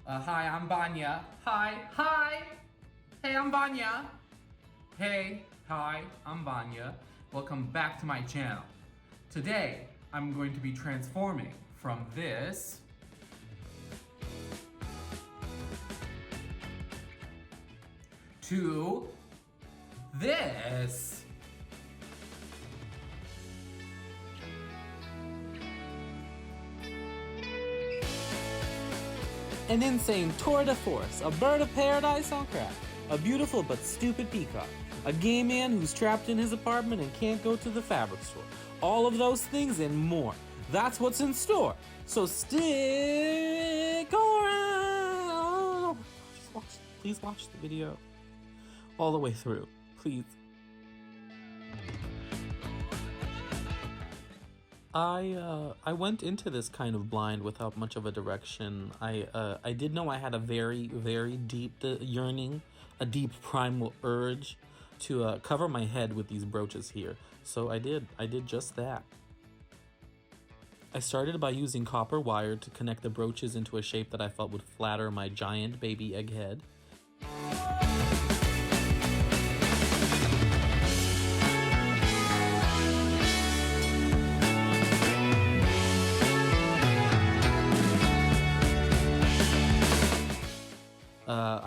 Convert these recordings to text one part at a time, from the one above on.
Hi, I'm Vanya. Hi. Hey, I'm Vanya. Hey, hi, I'm Vanya. Welcome back to my channel. Today, I'm going to be transforming from this to this. An insane tour de force, a bird of paradise on crack, a beautiful but stupid peacock, a gay man who's trapped in his apartment and can't go to the fabric store. All of those things and more. That's what's in store. So stick around. Please watch the video all the way through. Please. I went into this kind of blind without much of a direction. I did know I had a very, very deep yearning, a deep primal urge to cover my head with these brooches here. So I did just that. I started by using copper wire to connect the brooches into a shape that I felt would flatter my giant baby egg head.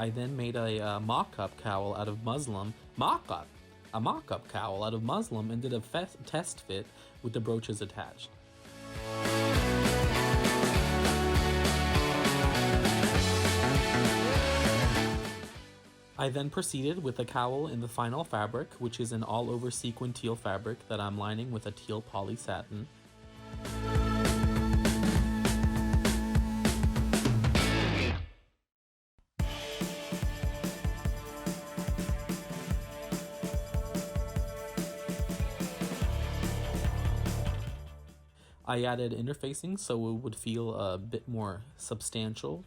I then made a mock-up cowl out of muslin. A mock-up cowl out of muslin and did a test fit with the brooches attached. I then proceeded with the cowl in the final fabric, which is an all-over sequin teal fabric that I'm lining with a teal poly satin. I added interfacing so it would feel a bit more substantial.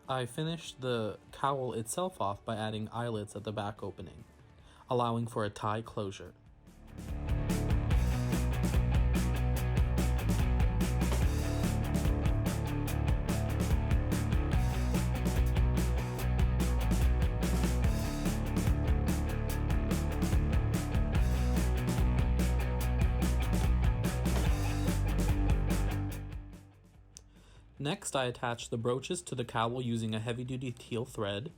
I finished the cowl itself off by adding eyelets at the back opening, allowing for a tie closure. Next, I attached the brooches to the cowl using a heavy-duty teal thread.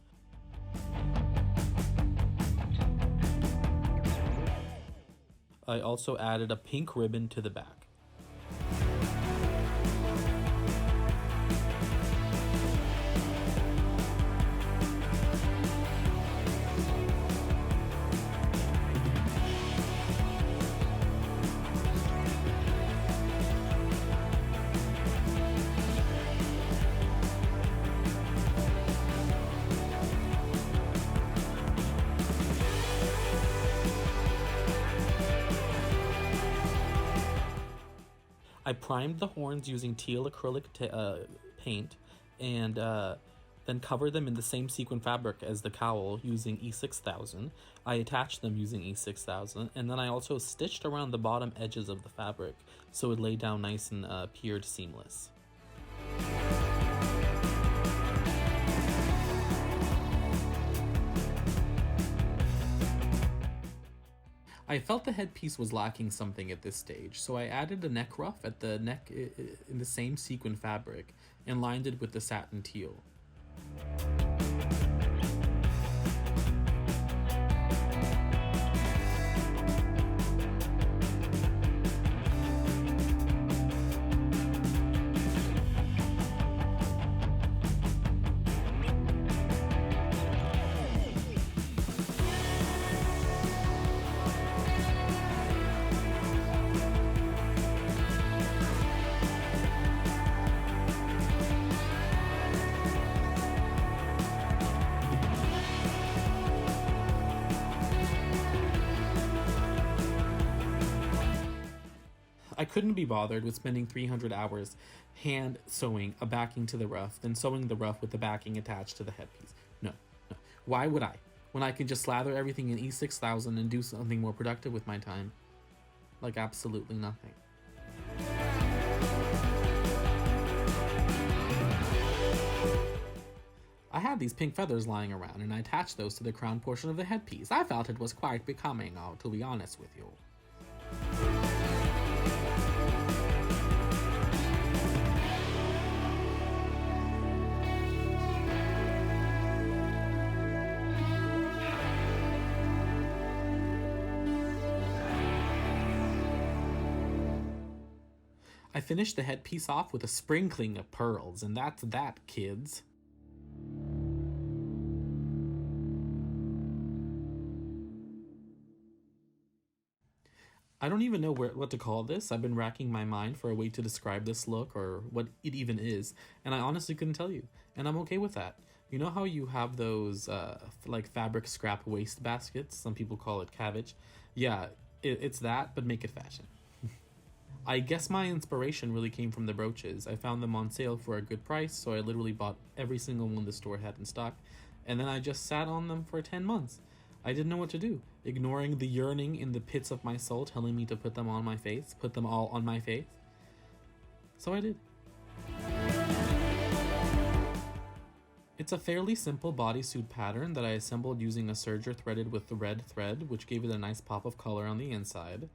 I also added a pink ribbon to the back. I primed the horns using teal acrylic paint and then covered them in the same sequin fabric as the cowl using E6000. I attached them using E6000, and then I also stitched around the bottom edges of the fabric so it laid down nice and pierced seamless. I felt the headpiece was lacking something at this stage, so I added a neck ruff at the neck in the same sequin fabric and lined it with the satin teal. I couldn't be bothered with spending 300 hours hand sewing a backing to the ruff, then sewing the ruff with the backing attached to the headpiece. No, no. Why would I? When I can just slather everything in E6000 and do something more productive with my time? Like absolutely nothing. I had these pink feathers lying around, and I attached those to the crown portion of the headpiece. I felt it was quite becoming, to be honest with you. I finished the headpiece off with a sprinkling of pearls, and that's that, kids. I don't even know what to call this. I've been racking my mind for a way to describe this look or what it even is, and I honestly couldn't tell you, and I'm okay with that. You know how you have those like fabric scrap waste baskets? Some people call it cabbage. Yeah, it's that, but make it fashion. I guess my inspiration really came from the brooches. I found them on sale for a good price, so I literally bought every single one the store had in stock, and then I just sat on them for 10 months. I didn't know what to do, ignoring the yearning in the pits of my soul telling me to put them on my face, put them all on my face. So I did. It's a fairly simple bodysuit pattern that I assembled using a serger threaded with the red thread, which gave it a nice pop of color on the inside.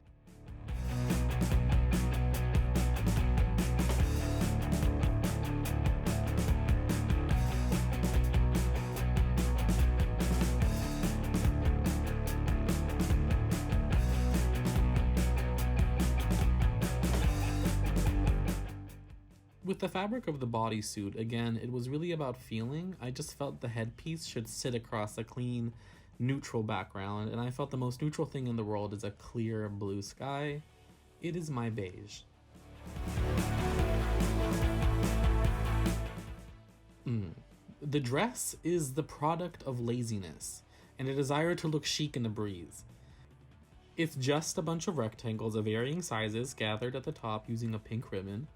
With the fabric of the bodysuit, again, it was really about feeling. I just felt the headpiece should sit across a clean, neutral background, and I felt the most neutral thing in the world is a clear blue sky. It is my beige. The dress is the product of laziness, and a desire to look chic in the breeze. It's just a bunch of rectangles of varying sizes gathered at the top using a pink ribbon.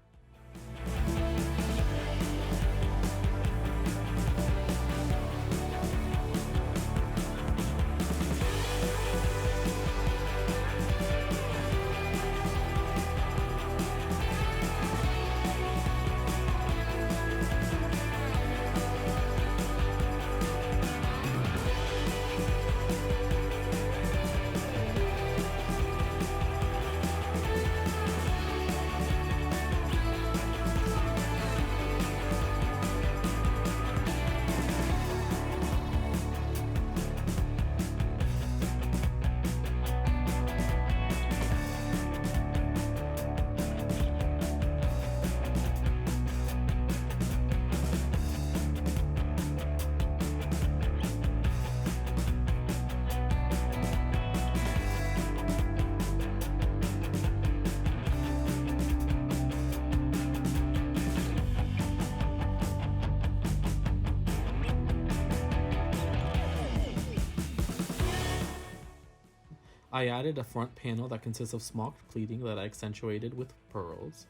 I added a front panel that consists of smocked pleating that I accentuated with pearls.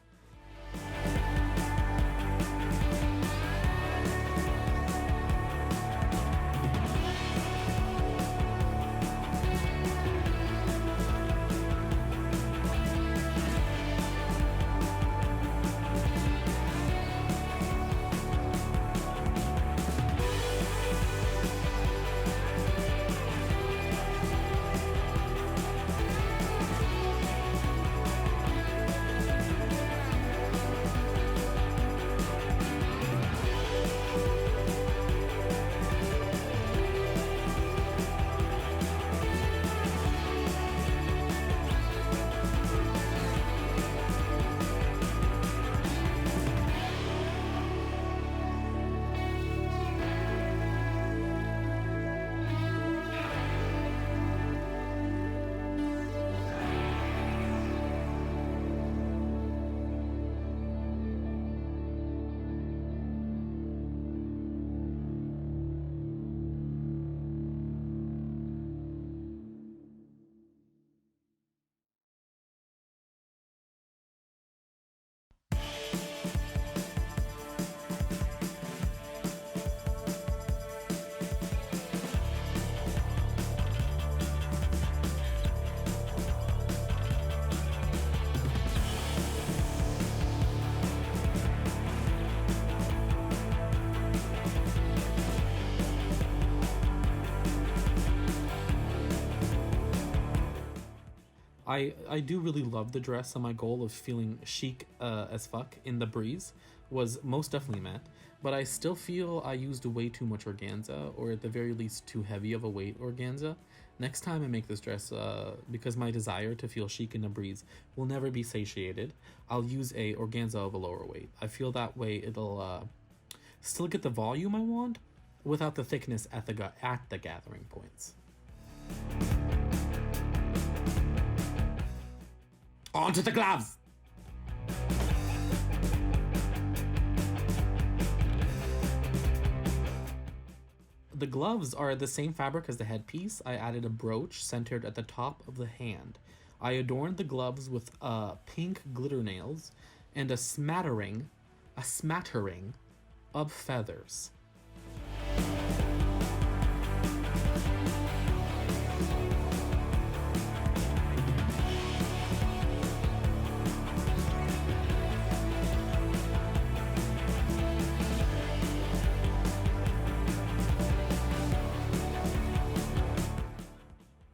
I do really love the dress, and my goal of feeling chic as fuck in the breeze was most definitely met, but I still feel I used way too much organza, or at the very least too heavy of a weight organza. Next time I make this dress, because my desire to feel chic in the breeze will never be satiated, I'll use a organza of a lower weight. I feel that way it'll still get the volume I want without the thickness at the gathering points. On to the gloves! The gloves are the same fabric as the headpiece. I added a brooch centered at the top of the hand. I adorned the gloves with pink glitter nails and a smattering of feathers.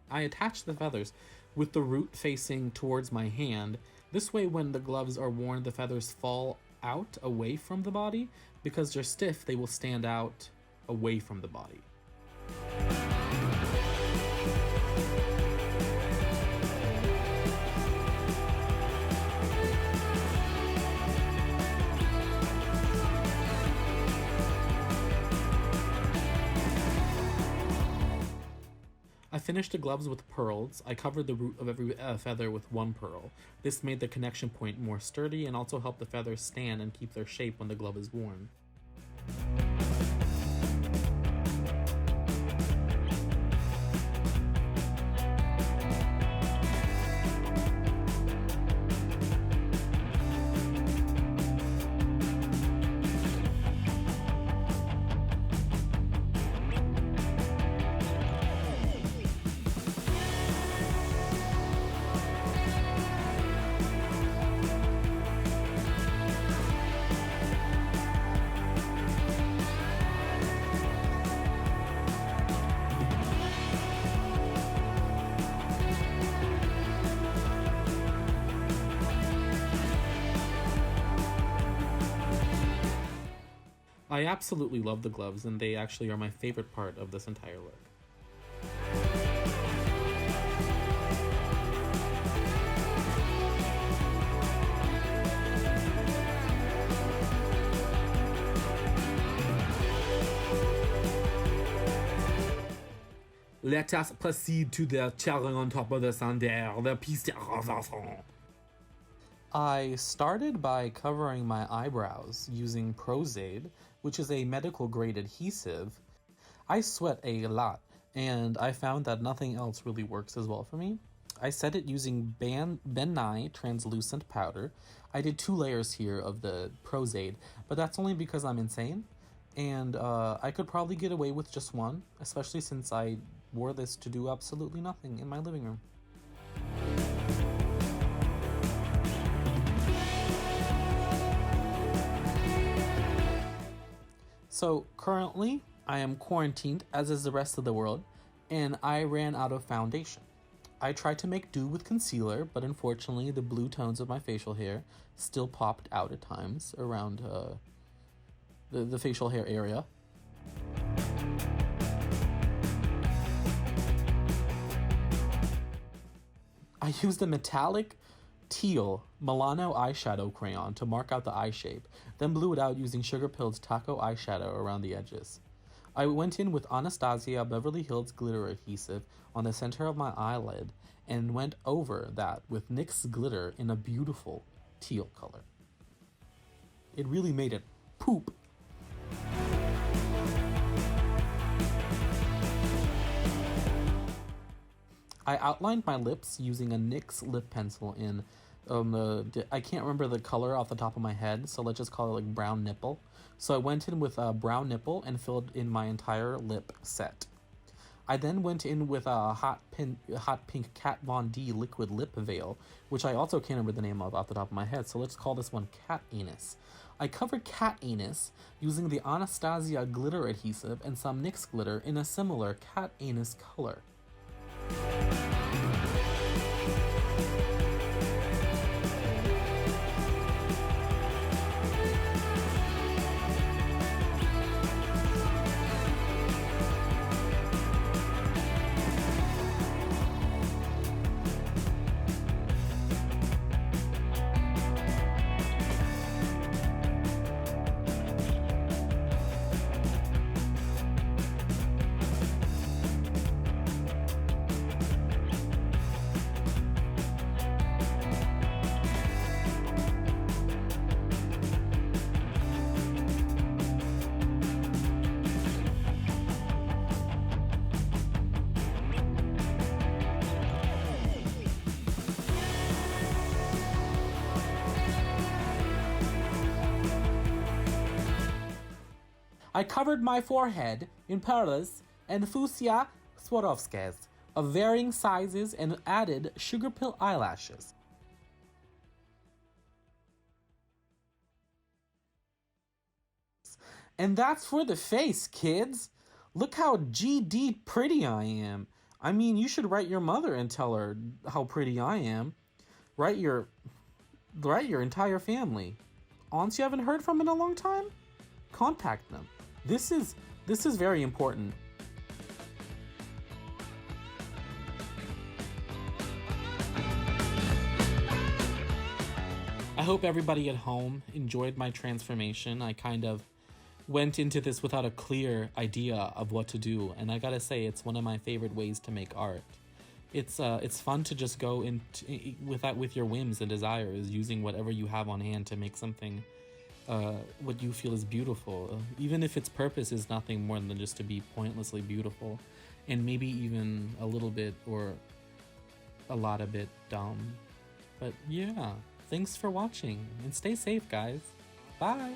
I attach the feathers with the root facing towards my hand. This way, when the gloves are worn, the feathers fall out away from the body. Because they're stiff, they will stand out away from the body. I finished the gloves with pearls. I covered the root of every feather with one pearl. This made the connection point more sturdy and also helped the feathers stand and keep their shape when the glove is worn. I absolutely love the gloves, and they actually are my favorite part of this entire look. Let us proceed to the cherry on top of the sundae, the piece de resistance. I started by covering my eyebrows using Prozaid, which is a medical grade adhesive. I sweat a lot, and I found that nothing else really works as well for me. I set it using Ben Nye translucent powder. I did 2 layers here of the Prozaid, but that's only because I'm insane, and I could probably get away with just one, especially since I wore this to do absolutely nothing in my living room. So currently, I am quarantined, as is the rest of the world, and I ran out of foundation. I tried to make do with concealer, but unfortunately the blue tones of my facial hair still popped out at times around the facial hair area. I used a metallic teal Milano eyeshadow crayon to mark out the eye shape, then blew it out using Sugar Pill's taco eyeshadow around the edges. I went in with Anastasia Beverly Hills glitter adhesive on the center of my eyelid and went over that with NYX glitter in a beautiful teal color. It really made it poop. I outlined my lips using a NYX lip pencil in I can't remember the color off the top of my head, so let's just call it like brown nipple. So I went in with a brown nipple and filled in my entire lip set. I then went in with a hot pink Kat Von D liquid lip veil, which I also can't remember the name of off the top of my head, so let's call this one Cat Anus. I covered Cat Anus using the Anastasia glitter adhesive and some NYX glitter in a similar Cat Anus color. I covered my forehead in pearls and fuchsia Swarovskis of varying sizes and added sugar pill eyelashes. And that's for the face, kids. Look how GD pretty I am. I mean, you should write your mother and tell her how pretty I am. Write your entire family. Aunts you haven't heard from in a long time? Contact them. This is very important. I hope everybody at home enjoyed my transformation. I kind of went into this without a clear idea of what to do, and I gotta say, it's one of my favorite ways to make art. It's fun to just go with your whims and desires, using whatever you have on hand to make something what you feel is beautiful, even if its purpose is nothing more than just to be pointlessly beautiful, and maybe even a little bit or a lot of bit dumb. But yeah, thanks for watching, and stay safe, guys. Bye.